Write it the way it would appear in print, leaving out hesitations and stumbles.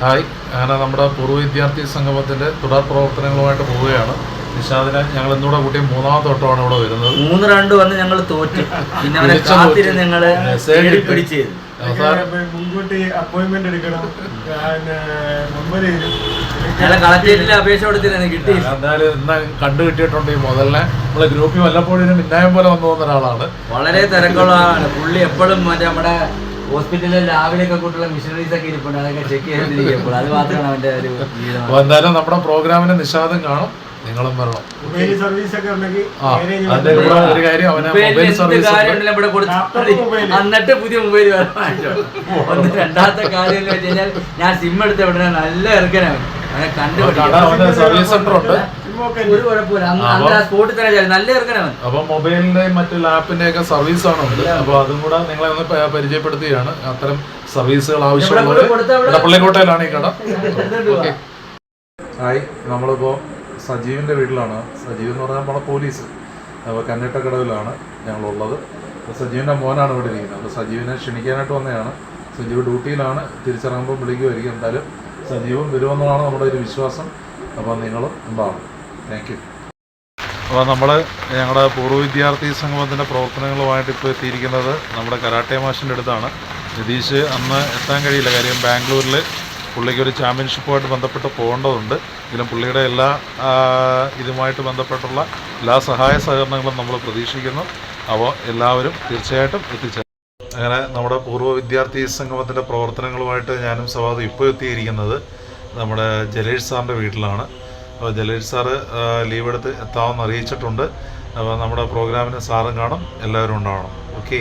Hi, അങ്ങനെ നമ്മുടെ പൂർവ്വ വിദ്യാർത്ഥി സംഗമത്തിൻ്റെ തുടർ പ്രവർത്തനങ്ങളുമായിട്ട് പോവുകയാണ്. നിഷാദിനെ ഞങ്ങൾ ഇന്നിവിടെ കൂട്ടി മൂന്നാമത്തെ വട്ടമാണ് ഇവിടെ വരുന്നത്. 3-2 വന്ന് ഞങ്ങൾ തോറ്റു. പിന്നെ അവനെ കാത്തിരുന്ന് ഞങ്ങള് പിടിച്ച് മുൻകൂട്ടി അപ്പോയിന്റ്മെന്റ് എടുക്കണം. ഞങ്ങളെ കളക്ടറേറ്റിൽ അപേക്ഷ കൊടുത്തിരുന്നു, കിട്ടി. എന്തായാലും ഇന്ന് കണ്ടു കിട്ടിയിട്ടുണ്ട്. ഈ മുതലിനെ നമ്മളെ ഗ്രൂപ്പിൽ വല്ലപ്പോഴും മിന്നായം പോലെ വന്നു പോകുന്ന ഒരാളാണ്. വളരെ തിരക്കുള്ളതാണ് പുള്ളി. എപ്പോഴും മറ്റേ നമ്മുടെ ഹോസ്പിറ്റലിൽ രാവിലെയൊക്കെ കൂട്ടുള്ള മിഷനറീസ് ഒക്കെ ഇരിപ്പുണ്ട്, അതൊക്കെ ചെക്ക് ചെയ്തിരിക്കുമ്പോൾ അത് മാത്രമാണ് അവന്റെ ഒരു ജീവിതം. അപ്പോൾ എന്തായാലും നമ്മുടെ പ്രോഗ്രാമിന് നിഷാദും കാണും, നിങ്ങളും വരണം. ഒരു കാര്യം, അവനെ മൊബൈൽ സർവീസ് എന്നിട്ട് പുതിയ മൊബൈൽ ഒന്ന്. രണ്ടാമത്തെ കാര്യം എന്ന് വെച്ച് കഴിഞ്ഞാൽ ഞാൻ സിം എടുത്ത ഉടനെ നല്ല ഇറക്കനാണ് അവനെ കണ്ടുപിടിക്കാൻ. സർവീസ് സെന്റർ ഉണ്ട്, ഒരു കുഴപ്പമില്ല. സ്പോട്ടിൽ തന്നെ നല്ല ഇറക്കനാണ്. അപ്പൊ മൊബൈലിന്റെയും മറ്റു ലാപ്പിന്റെ ഒക്കെ സർവീസ് ആണ് ഉണ്ട്. അപ്പൊ അതും കൂടെ നിങ്ങളെ ഒന്ന് പരിചയപ്പെടുത്തുകയാണ്. അത്തരം സർവീസുകൾ ആവശ്യമുള്ളത് പള്ളിക്കോട്ടയിലാണ് ഈ കട. ഓക്കെ. ഹായ്, നമ്മളിപ്പോ സജീവിന്റെ വീട്ടിലാണ്. സജീവ് എന്ന് പറഞ്ഞാൽ നമ്മളെ പോലീസ്. അപ്പോൾ കന്നിട്ടക്കടവിലാണ് ഞങ്ങളുള്ളത്. അപ്പോൾ സജീവിൻ്റെ മോനാണ് ഇവിടെ ഇരിക്കുന്നത്. അപ്പോൾ സജീവിനെ ക്ഷണിക്കാനായിട്ട് വന്നതാണ്. സജീവ് ഡ്യൂട്ടിയിലാണ്, തിരിച്ചിറങ്ങുമ്പോൾ വിളിക്കുമായിരിക്കും. എന്തായാലും സജീവും വരുമെന്നാണ് നമ്മുടെ ഒരു വിശ്വാസം. അപ്പോൾ നിങ്ങളും ഉണ്ടാവണം. Thank you. അപ്പോൾ നമ്മൾ ഞങ്ങളുടെ പൂർവ്വ വിദ്യാർത്ഥി സംഗമത്തിൻ്റെ പ്രവർത്തനങ്ങളുമായിട്ട് ഇപ്പോൾ എത്തിയിരിക്കുന്നത് നമ്മുടെ കരാട്ടെ മാഷിൻ്റെ അടുത്താണ്. നിതീഷ് അന്ന് എത്താൻ കഴിയില്ല, കാര്യം ബാംഗ്ലൂരിൽ പുള്ളിക്ക് ഒരു ചാമ്പ്യൻഷിപ്പുമായിട്ട് ബന്ധപ്പെട്ട് പോകേണ്ടതുണ്ട്. എങ്കിലും പുള്ളിയുടെ എല്ലാ ഇതുമായിട്ട് ബന്ധപ്പെട്ടുള്ള എല്ലാ സഹായ സഹകരണങ്ങളും നമ്മൾ പ്രതീക്ഷിക്കുന്നു. അപ്പോൾ എല്ലാവരും തീർച്ചയായിട്ടും എത്തിച്ചേരും. അങ്ങനെ നമ്മുടെ പൂർവ്വ വിദ്യാർത്ഥി സംഗമത്തിൻ്റെ പ്രവർത്തനങ്ങളുമായിട്ട് ഞാനും സവാദും ഇപ്പോൾ എത്തിയിരിക്കുന്നത് നമ്മുടെ ജലേഷ് സാറിൻ്റെ വീട്ടിലാണ്. അപ്പോൾ ജലേഷ് സാറ് ലീവ് എടുത്ത് എത്താമെന്ന് അറിയിച്ചിട്ടുണ്ട്. അപ്പോൾ നമ്മുടെ പ്രോഗ്രാമിന് സാറും കാണും, എല്ലാവരും ഉണ്ടാവണം. ഓക്കെ.